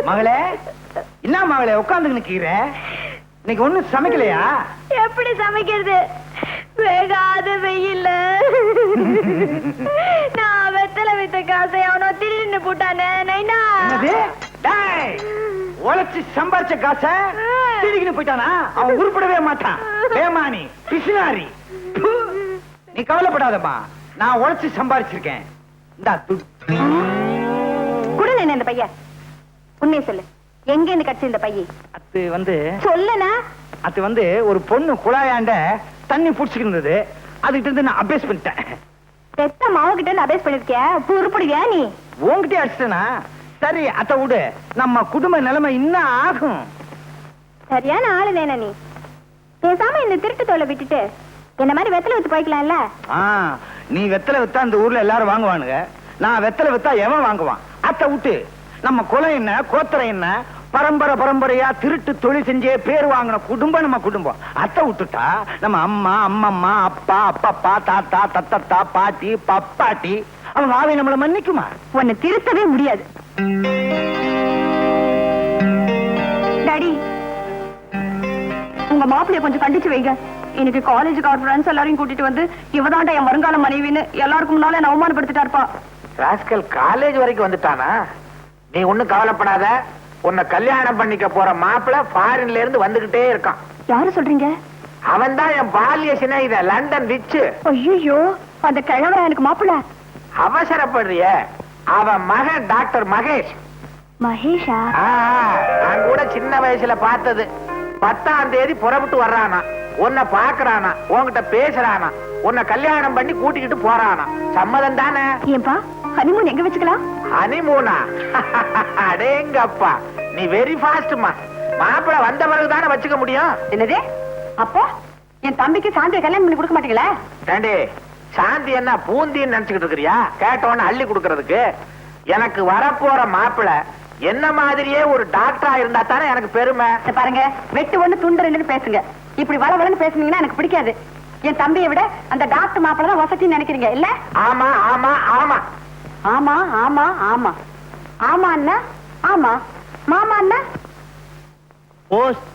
மகளே, என்ன மகளே உட்கார்ந்து நிக்கிற? இன்னைக்கு ஒண்ணும் சமைக்கலையா? எப்படி சமைக்கிறது? வேகாத வெயில்ல நான் வெத்தலை வித்த காசை அவனோ திருடின்னு போட்டானே. நைனா, உழைச்சி சம்பாரிச்ச காசை திருடிக்கிட்டு போயிட்டானா? அவன் உருப்படவே மாட்டான். ஏமானி பிசினாரி. நீ கவலைப்படாதம்மா, நான் உழைச்சி சம்பாரிச்சிருக்கேன். இந்தா குடுங்க இந்த பையன். உண்மையை சொல்லு, எங்க இருந்து கட்சி இந்த பையன்? அது வந்து சொல்லுனா. அது வந்து ஒரு பொண்ணு குழாயாண்ட தண்ணி புடிச்சுக்கிட்டு இருந்தது. அதுகிட்ட இருந்து நான் அபேஸ் பண்ணிட்டேன். பெத்த மாவுகிட்ட இருந்து அபேஸ் பண்ணிருக்கிய? உருப்படியா நீ? உன்கிட்டே அடிச்சிட்டேனா? சரி, அத விடு. நம்ம குடும்ப நிலைமை இன்னும் ஆகும். சரியான ஆளு வேணா நீ. பேசாம இந்த திருட்டு தோலை விட்டுட்டு என்ன மாதிரி வெத்தலை வித்து போய்க்கலாம்ல. நீ வெத்தலை வித்தா அந்த ஊர்ல எல்லாரும் வாங்குவானுங்க. நான் வெத்தலை வித்தா எவன் வாங்குவான்? அத்தை விட்டு நம்ம குலம் என்ன, கோத்திரம் என்ன, பரம்பரை பரம்பரையா திருட்டு தொழில் செஞ்சே பேர் வாங்கின குடும்பம் நம்ம குடும்பம். அத்தை விட்டுட்டா நம்ம அம்மா, அம்மம்மா, அப்பா, அப்பப்பா, தாத்தா, தத்தத்தா, பாட்டி, பப்பாட்டி, அவங்க ஆவி நம்மளை மன்னிக்குமா? உன்னை திருத்தவே முடியாது. டாடி, உங்க மாப்பிளைய கொஞ்சம் கண்டிச்சு வைங்க. இன்னைக்கு காலேஜுக்கு அவர் ஃப்ரெண்ட்ஸ் எல்லாரையும் கூட்டிட்டு வந்து இவதாண்டா என் வருங்கால மனைவின்னு எல்லாருக்கும் முன்னால என்ன அவமானப்படுத்திட்டாருப்பா. ராஸ்கல் காலேஜ் வரைக்கும் வந்துட்டானா? நீ ஒண்ணும் கவலைப்படாத. உன்னை கல்யாணம் பண்ணிக்க போற மாப்பிள்ள ஃபாரின்ல இருந்து வந்துகிட்டே இருக்கான். யாரு சொல்றீங்க? அவன் தான் என் பாலிய சிநேகித லண்டன் ரிச்சு. ஐயோ, அந்த கிழவன் எனக்கு மாப்பிள்ள. அவசரப்படுறிய? அவன் மகன் டாக்டர் மகேஷ். மகேஷா? நான் கூட சின்ன வயசுல பார்த்தது. 10ஆம் தேதி புறப்பட்டு வர்றானா, உன்னை பாக்குறானா, உன்கிட்ட பேசுறானா, உன்னை கல்யாணம் பண்ணி கூட்டிக்கிட்டு போறானா. சம்மதம் தானே? ஏன்பா, ஹனிமூன் எங்க வச்சுக்கலாம்? ஹனிமூனா? அடேங்கப்பா, நீ வெரி ஃபாஸ்ட்மா. மாப்பிள்ள வந்த பிறகு தானே வச்சுக்க முடியும். என்னது? அப்போ என் தம்பிக்கு சாந்தியை கல்யாணம் பண்ணி கொடுக்க மாட்டீங்களா? ஏண்டி, சாந்தி என்ன பூந்தின்னு நினைச்சுக்கிட்டு இருக்கிறியா? கேட்டவன அள்ளி கொடுக்கறதுக்கு. எனக்கு வரப்போற மாப்பிள்ள என்ன மாதிரியே ஒரு டாக்டரா இருந்தா தானே எனக்கு பெருமை. பாருங்க, வெட்டு ஒண்ணு துண்டு ரெண்டுன்னு பேசுங்க. இப்படி வளவளன்னு பேசுனீங்கன்னா எனக்கு பிடிக்காது. என் தம்பியை விட அந்த டாக்டர் மாப்பிள்ள தான் வசதின்னு நினைக்கிறீங்க இல்ல? ஆமா ஆமா ஆமா ஆமா ஆமா ஆமா ஆமா அண்ணா. ஆமா மாமா அண்ணா. போஸ்ட்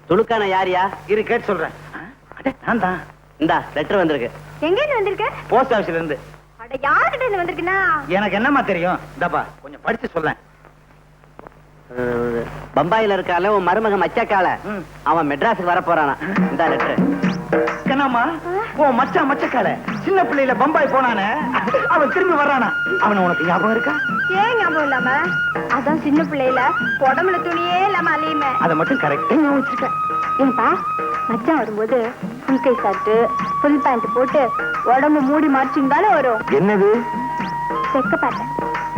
துணுக்கான யாரியா? இரு, கேட்டு சொல்றேன். நான் தான். இந்தா லெட்டர் வந்திருக்கு. எங்க இருந்து வந்திருக்க? போஸ்ட் ஆபீஸ்ல இருந்து. அட, யார்கிட்ட இருந்து வந்திருக்குன்னா? எனக்கு என்னமா தெரியும்? இந்தப்பா கொஞ்சம் படிச்சு சொல்லேன். பம்பாயில இருக்கால உன் மருமக மச்சக்கால, அவன் மெட்ராஸுக்கு வர போறானா. இந்த லெட்டர். கண்ணாமா, உன் மச்சக்கால சின்ன பிள்ளையில பம்பாய் போனானே, அவன் திரும்பி வர்றானா? அவன் உனக்கு ஞாபகம் இருக்கா? ஏன் ஞாபகம் இல்லாம? அதான் சின்ன பிள்ளையில உடம்புல துணியே இல்லாம அலையுமே. அதை மட்டும் கரெக்டா நான் வச்சிருக்கேன். ஏன்பா, மச்சான் வரும்போது ஃபுல் கை ஷர்ட் ஃபுல் பேண்ட் போட்டு உடம்பு மூடி மாற்றிருந்தாலும் வரும். என்னது? செக்க பார்த்தேன்.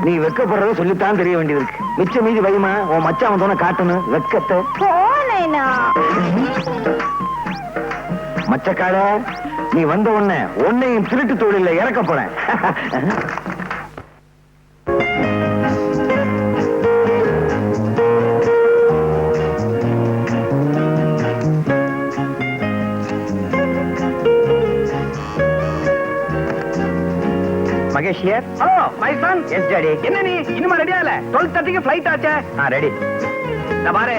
நீ வெக்கப்படுறத சொல்லித்தான் தெரிய வேண்டியது இருக்கு. மிச்ச மீதி வைமா, உன் மச்சான் வந்தோன்னு காட்டணும் வெக்கத்தை. போனேனா மச்சக்கால, நீ வந்த உடனே உன்னையும் திருட்டு தொழில இறக்க போறேன். Mahesh here. Hello my son. Yes daddy. என்ன நீ இன்னுமா ரெடியா இல்ல? 12:30க்கு ஃளைட் ஆச்சே. ரெடி. நான் பாரு,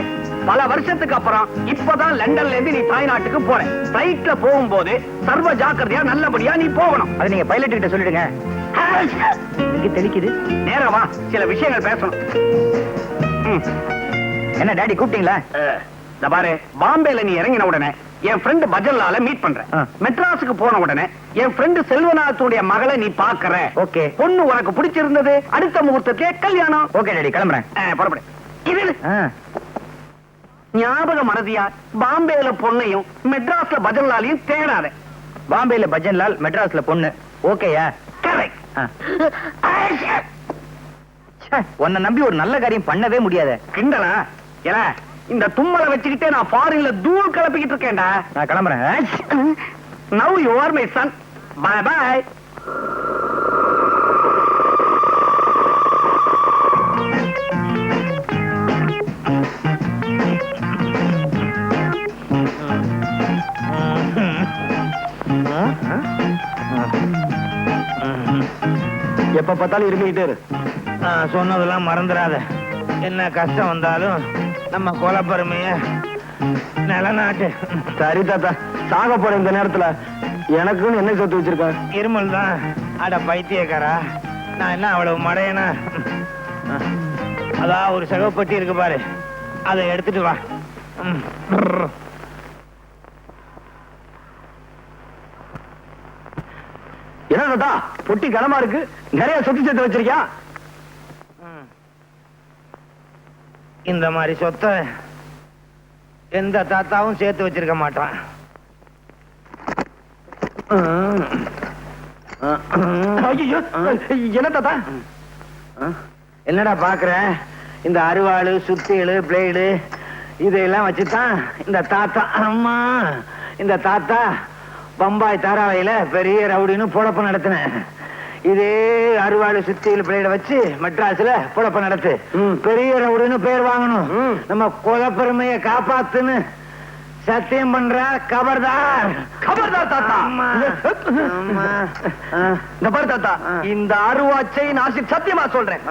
பல வருஷத்துக்கு அப்புறம் இப்பதான் லண்டன்ல இருந்து நீ தாய்நாட்டுக்கு போற. ஃளைட்ல போகும்போது சர்வ ஜாக்கிரதையா நல்லபடியா நீ போகணும். அது நீங்க பைலட் கிட்ட சொல்லிடுங்க. இங்க தெளிக்குது. நேரமா சில விஷயங்கள் பேசணும். என்ன டாடி கூப்பிட்டீங்களா? பாரு, பாம்பேல நீ இறங்கின உடனே என் ஃப்ரெண்ட் பஜல்லால மீட் பண்றேன். மெட்ராஸுக்கு போன உடனே என் ஃப்ரெண்ட் செல்வநாதனுடைய மகளை நீ பாக்குற. ஓகே. பொண்ணு உனக்கு பிடிச்சிருந்தது. அடுத்த முகூர்த்தத்திலே கல்யாணம். ஓகே டாடி, கிளம்புறேன். புறப்படு. இது ஞாபக மறதியா பாம்பேல பொண்ணையும் மெட்ராஸ்ல பஜன்லாலையும் தேடாத. பாம்பேல பஜன்லால், மெட்ராஸ்ல பொண்ணு. ஓகேயா? கரெக்ட். உன்னை நம்பி ஒரு நல்ல காரியம் பண்ணவே முடியாத. கிண்டலா? ஏன்னா இந்த தும்மலை வச்சுக்கிட்டே நான் ஃபாரின்ல தூள் கிளப்பிக்கிட்டு இருக்கேன்டா. நான் கிளம்புறேன். Now you are my son. Bye bye. எப்ப பார்த்தாலும் இருமிக்கிட்டே இரு. சொன்னதெல்லாம் மறந்துடாத. என்ன கஷ்டம் வந்தாலும் நம்ம குலப்பெருமைய நிலநாட்டு. சரி தாத்தா, சாக போற இந்த நேரத்துல எனக்குன்னு என்ன சொத்து வச்சிருக்கேன்? இருமல் தான். அட பைத்தியக்காரா, நான் என்ன அவ்வளவு மடையனா? அதான் ஒரு சகப்பட்டி இருக்கு பாரு, அதை எடுத்துட்டு வா. என்ன தாத்தா பொட்டி கனமா இருக்கு, நிறைய சொத்து சேர்த்து வச்சிருக்கியா? இந்த மாதிரி சொத்தை எந்த தாத்தாவும் சேர்த்து வச்சிருக்க மாட்டான். ஐயோ, என்ன தாத்தா? என்னடா பாக்குற? இந்த அருவாளு, சுத்தியலு, பிளேடு இதெல்லாம் வச்சுதான் இந்த தாத்தா, அம்மா, இந்த தாத்தா பம்பாய் தாராவையில பெரிய ரவுடின்னு பொழப்பு நடத்தினேன். இதே அருவாளு, சுத்தியல், பிளேட வச்சு மெட்ராஸ்ல பொழப்பு நடத்து. பெரிய ரவுடின்னு பேர் வாங்கணும். நம்ம குலப்பெருமையை காப்பாத்துன்னு சத்தியம் பண்ற. கபர்தார், கபர்தார் தாத்தா. இந்த பாரு தாத்தா, இந்த அருவாச்சை நான் சத்தியமா சொல்றேன்,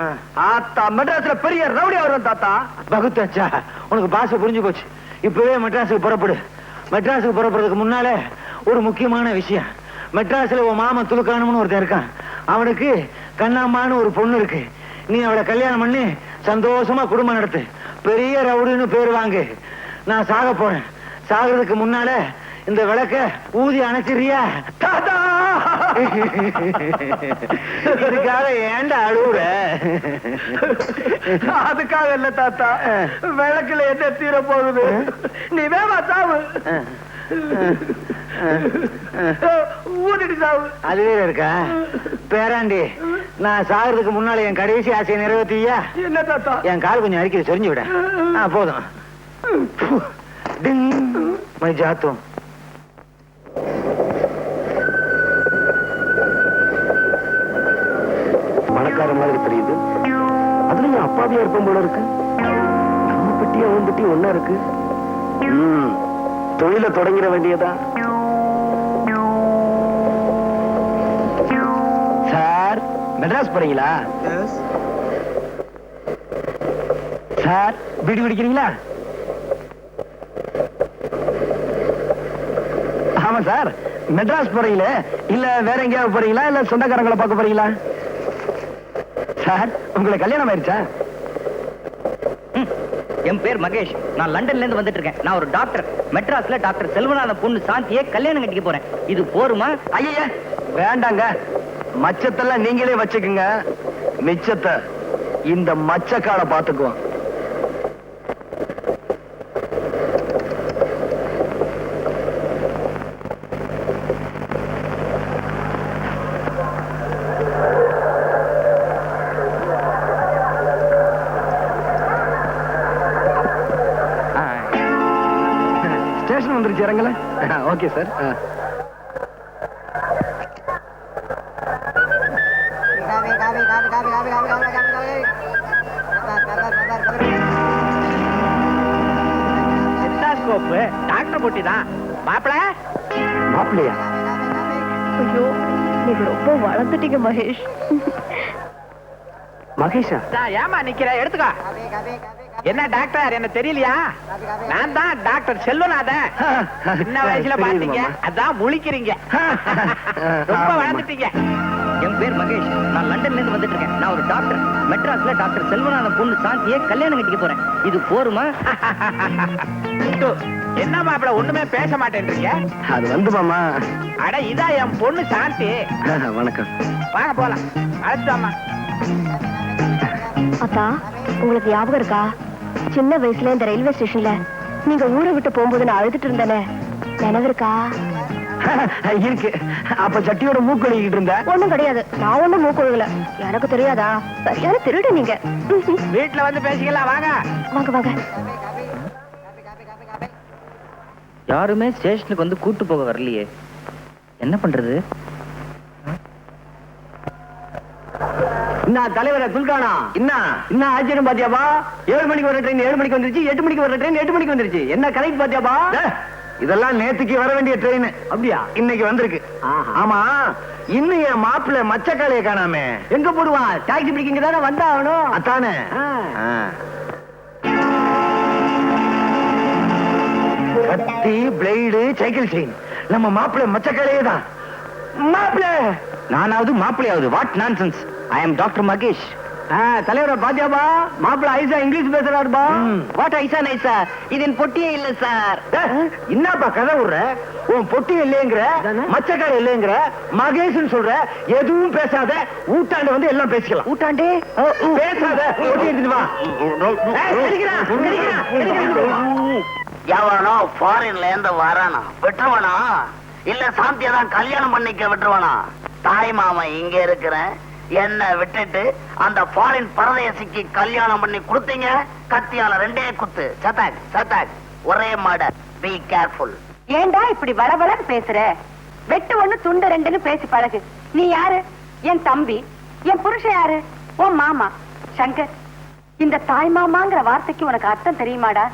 ஆத்தா மெட்ராஸ்ல பெரிய ரவுடியா வரும் தாத்தா. பகுத்தாச்சா, உனக்கு பாஷை புரிஞ்சு போச்சு. இப்பவே மெட்ராஸுக்கு புறப்படு. மெட்ராஸுக்கு புறப்படுறதுக்கு முன்னாலே ஒரு முக்கியமான விஷயம். மெட்ராஸ்ல உன் மாமன் துலுக்கானம்னு ஒருத்தன் இருக்கான். அவனுக்கு கண்ணாம்மான்னு ஒரு பொண்ணு இருக்கு. நீ அவளை கல்யாணம் பண்ணி சந்தோஷமா குடும்பம் நடத்து. பெரிய ரவுடின்னு பேர் வாங்கு. நான் சாக போறேன். சாகிறதுக்கு முன்னால இந்த விளக்க ஊதி அணைச்சிரியா? தாத்தா, இதுக்காக ஏன்டா அழுவுற? அதுக்காக இல்ல தாத்தா, விளக்குல என்ன தீர போகுது, நீ வேமா சாவு. ஊதிட்டு சாவு. அதுவே இருக்கா பேராண்டி? நான் சாகிறதுக்கு முன்னால என் கடைசி ஆசையை நிறைவேற்றியா? என்ன தாத்தா? என் கால் கொஞ்சம் அடிக்கடி சொரிஞ்சு விட. போதும். மை ஜாத்தும். பணக்கார மாதிரி தெரியுது, அதுல என் அப்பாவியா இருப்போம் போல இருக்கு. நம்ம பெட்டி அவன் பெட்டி ஒன்னா இருக்கு. தொழில தொடங்கிட வேண்டியதா? சார், மெட்ராஸ் போறீங்களா? சார், பீடி குடிக்கிறீங்களா? ஆமா சார், மெட்ராஸ் போறீங்களே, இல்ல வேற எங்கேயாவது போறீங்களா, இல்ல சொந்தக்காரங்களை பார்க்க போறீங்களா? சார், உங்களுக்கு கல்யாணம் ஆயிடுச்சா? என் பேர் மகேஷ். நான் லண்டன்ல இருந்து வந்துட்டு இருக்கேன். நான் ஒரு டாக்டர். மெட்ராஸ்ல டாக்டர் செல்வநாத பொண்ணு சாந்தியை கல்யாணம் கட்டிக்க போறேன். இது போருமா? ஐயா வேண்டாங்க, மச்சத்தெல்லாம் நீங்களே வச்சுக்குங்க. மிச்சத்தை இந்த மச்சக்கால பாத்துக்குவோம். ஸ்டேஷன் வந்துருச்சு, இறங்கல? Okay sir. டாக்டர் போட்டி தான். மாப்பிள மாப்பிள்ளையா? ஐயோ, நீங்க ரொம்ப வளர்ந்துட்டீங்க மகேஷ். மகேஷா? ஏமா நிக்கிற? எடுத்துக்கோ. என்ன டாக்டர், என்ன தெரியலையா? நான் தான் டாக்டர் செல்வநாதன். சின்ன வயசுல பாத்தீங்க, அதான் முழிக்கிறீங்க. ரொம்ப வளர்ந்துட்டீங்க. என் பேர் மகேஷ். நான் லண்டன்ல இருந்து வந்துட்டு இருக்கேன். நான் ஒரு டாக்டர். மெட்ராஸ்ல டாக்டர் செல்வநாத பொண்ணு சாந்தியை கல்யாணம் கட்டிக்க போறேன். இது போருமா? என்ன மாப்பிள ஒண்ணுமே பேச மாட்டேன்றீங்க? அது வந்து மாமா. அட இதான் என் பொண்ணு சாந்தி. வணக்கம். வாங்க போலாம். அழைச்சாமா. அத்தா, உங்களுக்கு ஞாபகம் இருக்கா? சின்ன வயசுல இந்த ரயில்வே ஸ்டேஷன்ல நீங்க ஊரை விட்டு போகும்போது நான் அழுதுட்டு இருந்தேனே, நினைவு இருக்கா? இருக்கு. அப்ப சட்டியோட மூக்கொழுகிட்டு இருந்த? ஒண்ணும் கிடையாது, நான் ஒண்ணும் மூக்கொழுகல. எனக்கு தெரியாதா? சரியான திருடு நீங்க. வீட்டுல வந்து பேசிக்கலாம். வாங்க வாங்க வாங்க. யாருமே ஸ்டேஷனுக்கு வந்து கூட்டு போக வரலையே, என்ன பண்றது? என்ன தலைவரை துல்கானா? என்ன ஆச்சரியம் பாத்தியாப்பா? 7 மணிக்கு வர ட்ரெயின் 7 மணிக்கு வந்துருச்சு, 8 மணிக்கு வர ட்ரெயின் 8 மணிக்கு வந்துருச்சு. என்ன கலெக்ட் பாத்தியாப்பா? இதெல்லாம் நேத்துக்கு வர வேண்டிய ட்ரெயின். அப்படியா? இன்னைக்கு வந்திருக்கு. ஆஹா. ஆமா, இன்னும் என் மாப்பிள்ளை மச்சக்காலையை காணாமே. எங்க போடுவான்? டாக்ஸி பிடிக்கிங்க தானே வந்தாகணும். அத்தானே. கத்தி, பிளேடு, சைக்கிள் செயின், நம்ம மாப்பிள்ளை மச்சக்காலையே தான். மாப்பிள்ளை நானாவது மாப்பிள்ளையாவது what nonsense. I am doctor Mahesh. தலைவர பாத்தியாபா, மாப்பிள்ள ஐசா இங்கிலீஷ் பேசுறாருப்பா. வாட் ஐசா நைசா? இது என் பொட்டியே இல்ல சார். என்னப்பா கதை விடுற? உன் பொட்டி இல்லைங்கிற, மச்சக்கார இல்லைங்கிற, மகேஷ்னு சொல்ற. எதுவும் பேசாத, ஊட்டாண்ட வந்து எல்லாம் பேசிக்கலாம். ஊட்டாண்டே பேசாத, பொட்டி எடுத்துட்டு வா. கிடைக்கிறான், கிடைக்கிறான், கிடைக்கிறான். எவனோ ஃபாரின்ல இருந்து வரானா விட்டுருவானா இல்ல சாந்தியா தான் கல்யாணம் பண்ணிக்க விட்டுருவானா? தாய் மாமன் இங்க இருக்கிறேன், என்ன விட்டுட்டு அந்த ஃபாரின் பரதேசிக்கு கல்யாணம் பண்ணி கொடுத்தீங்க. கத்தியால 2 குத்து. சட்டாக் சட்டாக், ஒரே மாட. Be careful. ஏண்டா இப்படி வளவளன்னு பேசுற? வெட்டு ஒண்ணு துண்டு ரெண்டுன்னு பேசி பழகு. நீ யாரு? என் தம்பி. என் புருஷன் யாரு? உன் மாமா சங்கர். இந்த தாய் மாமாங்கிற வார்த்தைக்கு உனக்கு அர்த்தம் தெரியுமாடா?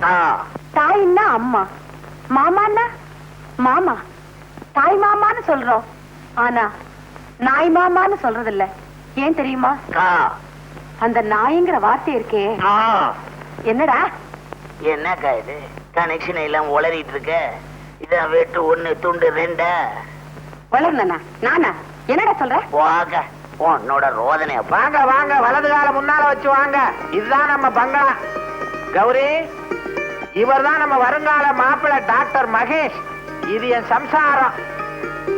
தாயின்னா அம்மா, மாமான்னா மாமா. தாய் மாமான்னு சொல்றோம், ஆனா நாய் மாமான்னு சொல்றது இல்ல. ஏன் தெரியுமா? அந்த நாய்ங்கிற வார்த்தை இருக்கே. என்னடா என்னக்கா இது? கனெக்ஷன் எல்லாம் உளறிட்டு இருக்க. இத வெட்டு 1 துண்டு 2. வளர்னா நானா? என்னடா சொல்ற? வாங்க உன்னோட ரோதனை. வாங்க வாங்க, வலது கால முன்னால வச்சு வாங்க. இதுதான் நம்ம பங்களா. கௌரி, இவர்தான் நம்ம வருங்கால மாப்பிள்ளை டாக்டர் மகேஷ். இது என் சம்சாரம்.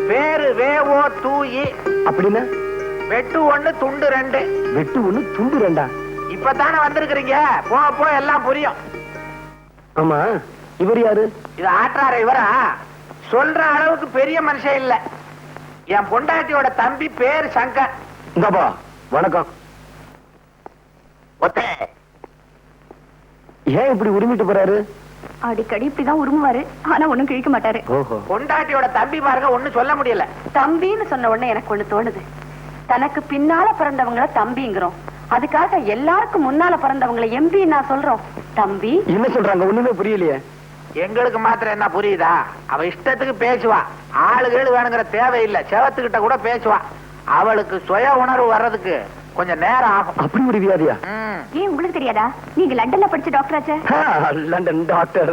பேரு வேவோ தூயி. அப்படின்னா வெட்டு 1 துண்டு 2. வெட்டு 1 துண்டு 2. இப்பதானே வந்திருக்கிறீங்க, போக எல்லாம் புரியும். ஆமா, இவர் யாரு? இது ஆற்றார இவரா? சொல்ற அளவுக்கு பெரிய மனுஷன் இல்ல. என் பொண்டாட்டியோட தம்பி பேர் சங்கர். இங்கப்பா, வணக்கம். ஒத்தே ஏன் இப்படி உரிமிட்டு போறாரு? அடிக்கடி இப்படிதான் உருமுவாரு, ஆனா ஒண்ணும் கிழிக்க மாட்டாரு. ஓஹோ. பொண்டாட்டியோட தம்பி பாருங்க, ஒண்ணும் சொல்ல முடியல. தம்பின்னு சொன்ன உடனே எனக்கு ஒண்ணு தோணுது. தனக்கு பின்னால பிறந்தவங்கள தம்பிங்கிறோம், அதுக்காக எல்லாருக்கும் முன்னால பிறந்தவங்களை எம்பி நான் சொல்றோம். தம்பி என்ன சொல்றாங்க? ஒண்ணுமே புரியலையே. எங்களுக்கு மாத்திரம் என்ன புரியுதா? அவ இஷ்டத்துக்கு பேசுவா. ஆளுகள் வேணுங்கிற தேவையில்லை. செவத்துக்கிட்ட கூட பேசுவா. அவளுக்கு சுய உணர்வு வர்றதுக்கு கொஞ்சம் நேரம் ஆகும். அப்படி ஒரு வியாதியா? ஏன் உங்களுக்கு தெரியாதா? நீங்க லண்டன்ல படிச்ச டாக்டர் ஆச்சே. London doctor.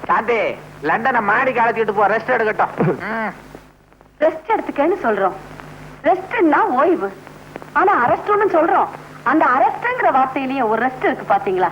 சாந்தி, லண்டனை மாடிக்கு அழைச்சிட்டு போ, ரெஸ்ட் எடுக்கட்டும். ரெஸ்ட் எடுத்துக்கன்னு சொல்றோம். ரெஸ்ட்னா ஓய்வு, ஆனா அரெஸ்ட்னு சொல்றோம். அந்த அரெஸ்ட்ங்கிற வார்த்தையிலேயே ஒரு ரெஸ்ட் இருக்கு பாத்தீங்களா?